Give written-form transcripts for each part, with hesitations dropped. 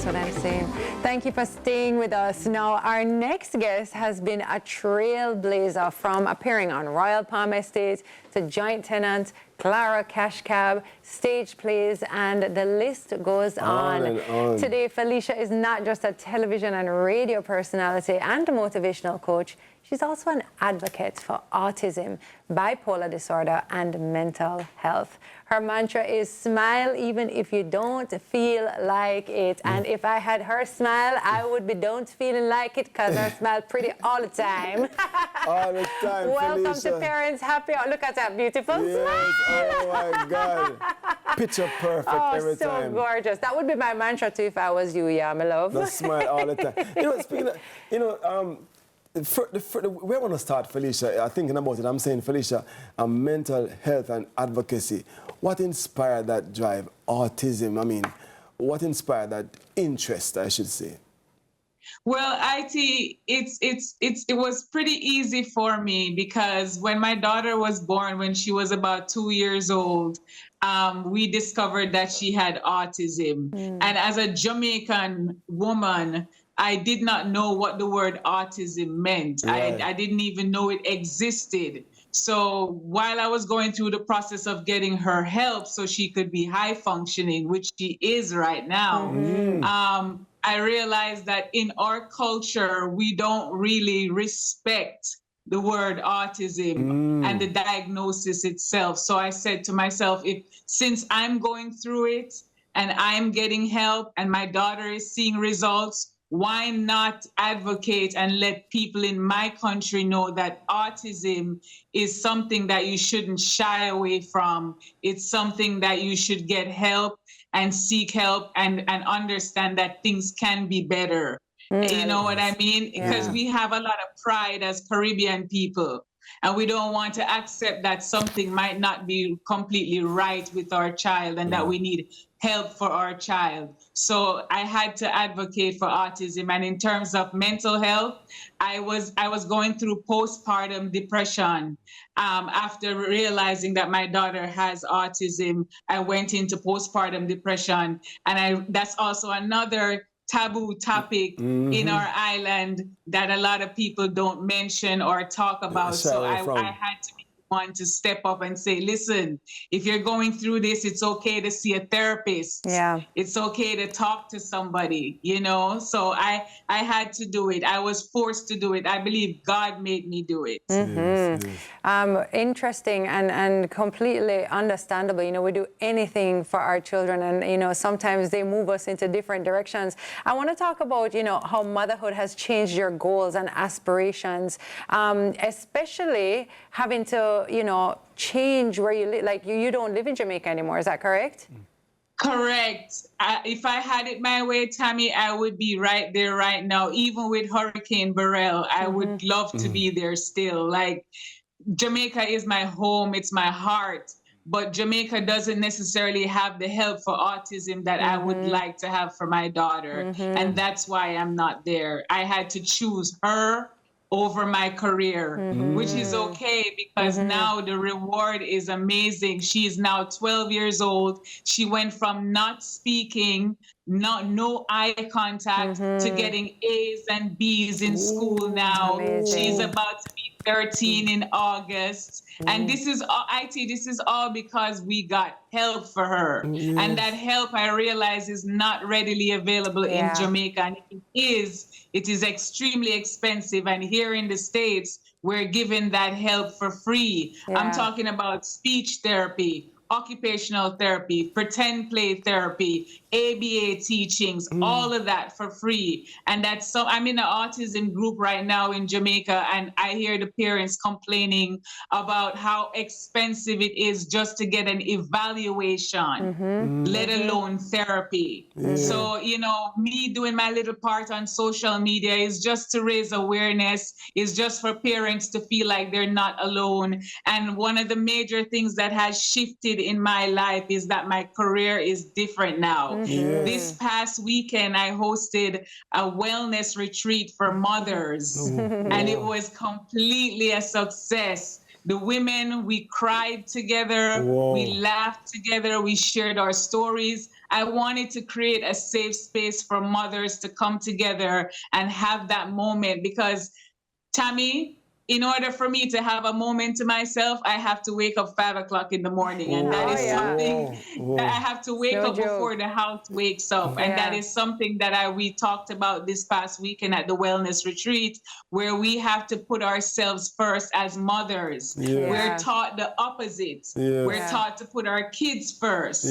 That's what I'm saying. Thank you for staying with us. Now, our next guest has been a trailblazer, from appearing on Royal Palm Estate to Joint Tenant, Clara Cash Cab, stage plays, and the list goes on. And on. Today, Felisha is not just a television and radio personality and a motivational coach. She's also an advocate for autism, bipolar disorder, and mental health. Her mantra is smile even if you don't feel like it. And if I had her smile, I would be don't feeling like it, because I smile pretty all the time. All the time, Welcome Felisha. to Parents Happy Hour. Look at that beautiful smile. Oh my God. Picture perfect every so time. gorgeous. That would be my mantra too if I was you, yeah, my love. The smile all the time. Speaking of, where I want to start, Felisha, I'm thinking about it. I'm saying, Felisha, mental health and advocacy. What inspired that drive? Autism, I mean, what inspired that interest, I should say? Well, it was pretty easy for me, because when my daughter was born, when she was about 2 years old, we discovered that she had autism. And as a Jamaican woman, I did not know what the word autism meant. Right. I didn't even know it existed. So while I was going through the process of getting her help so she could be high functioning, which she is right now, I realized that in our culture, we don't really respect the word autism and the diagnosis itself. So I said to myself, since I'm going through it and I'm getting help and my daughter is seeing results, why not advocate and let people in my country know that autism is something that you shouldn't shy away from. It's something that you should get help and seek help and understand that things can be better. You know what I mean? Because we have a lot of pride as Caribbean people, and we don't want to accept that something might not be completely right with our child and that we need help for our child. So I had to advocate for autism. And in terms of mental health, I was going through postpartum depression. After realizing that my daughter has autism, I went into postpartum depression. And that's also another taboo topic in our island that a lot of people don't mention or talk about. So I had to be the one to step up and say, listen, if you're going through this, it's okay to see a therapist. Yeah. It's okay to talk to somebody, you know? So I had to do it. I was forced to do it. I believe God made me do it. Interesting and completely understandable. You know, we do anything for our children, and, you know, sometimes they move us into different directions. I want to talk about, you know, how motherhood has changed your goals and aspirations, especially having to, you know, change where you live. Like, you don't live in Jamaica anymore. Is that correct? Correct. If I had it my way, Tami, I would be right there right now. Even with Hurricane Beryl, I would love to be there still. Like, Jamaica is my home, it's my heart, but Jamaica doesn't necessarily have the help for autism that I would like to have for my daughter. And that's why I'm not there. I had to choose her over my career, which is okay, because now the reward is amazing. She is now 12 years old. She went from not speaking, no eye contact, to getting A's and B's in school now. Amazing. She's about to be 13 in August. And this is all, this is all because we got help for her. And that help, I realize, is not readily available in Jamaica. And it is extremely expensive. And here in the States, we're given that help for free. I'm talking about speech therapy, occupational therapy, pretend play therapy, ABA teachings, all of that for free. And that's so, I'm in an autism group right now in Jamaica, and I hear the parents complaining about how expensive it is just to get an evaluation, let alone therapy. So, you know, me doing my little part on social media is just to raise awareness, is just for parents to feel like they're not alone. And one of the major things that has shifted in my life is that my career is different now. This past weekend, I hosted a wellness retreat for mothers, and it was completely a success. The women, we cried together, we laughed together, we shared our stories. I wanted to create a safe space for mothers to come together and have that moment because, Tami, in order for me to have a moment to myself, I have to wake up 5 o'clock in the morning. And that is something that I have to wake up before the house wakes up. And that is something that we talked about this past weekend at the wellness retreat, where we have to put ourselves first as mothers. We're taught the opposite. We're taught to put our kids first.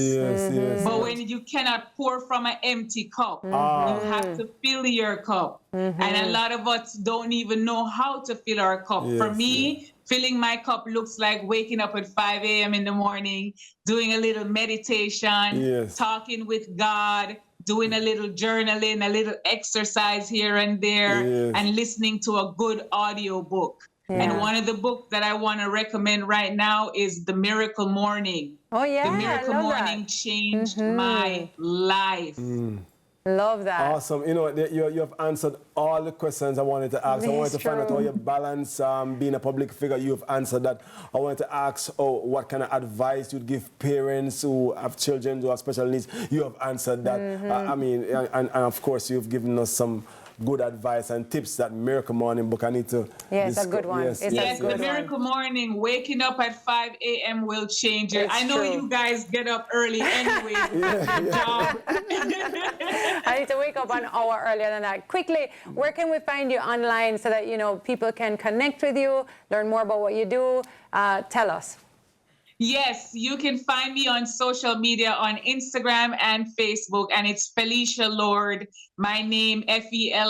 But when you cannot pour from an empty cup, you have to fill your cup. And a lot of us don't even know how to fill our cup. For me, filling my cup looks like waking up at 5 a.m. in the morning, doing a little meditation, talking with God, doing a little journaling, a little exercise here and there, and listening to a good audio book. And one of the books that I want to recommend right now is The Miracle Morning. Oh, yeah. The Miracle Morning changed my life. Love that. Awesome. You know, you have answered all the questions I wanted to ask. I wanted to find out how you balance being a public figure. You've answered that. I wanted to ask what kind of advice you'd give parents who have children who have special needs. You have answered that. I mean, and of course, you've given us some good advice and tips. That Miracle Morning book, I need to... Yes, a good one. Yes, The Miracle Morning, waking up at 5 a.m. will change you. I know you guys get up early anyway. I need to wake up an hour earlier than that. Quickly, where can we find you online so that, you know, people can connect with you, learn more about what you do? Tell us. Yes, you can find me on social media on Instagram and Facebook, and it's Felisha Lord. My name, Felisha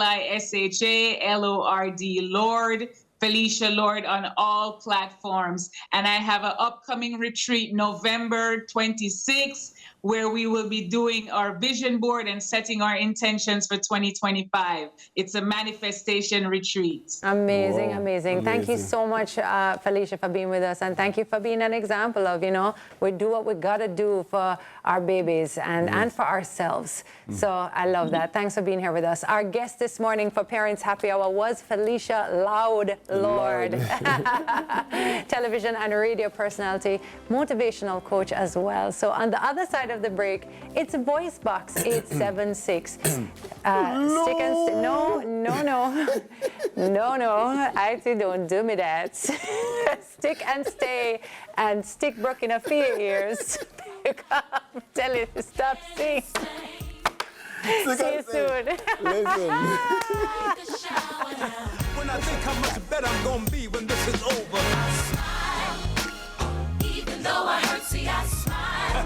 Lord. Felisha Lord on all platforms. And I have an upcoming retreat November 26th, where we will be doing our vision board and setting our intentions for 2025. It's a manifestation retreat. Amazing, amazing. Thank you so much, Felisha, for being with us. And thank you for being an example of, you know, we do what we got to do for our babies and for ourselves. So I love that. Thanks for being here with us. Our guest this morning for Parents Happy Hour was Felisha Lord. Television and radio personality, motivational coach as well. So on the other side of the break, it's Voice Box 876. Stick and stay. No. I say don't do me that. Stick and stay and stick Brooke in a few ears. Tell it to stop singing. See you soon. When I think how much better I'm gonna be when this is over, I smile. Even though I hurt, see, I smile.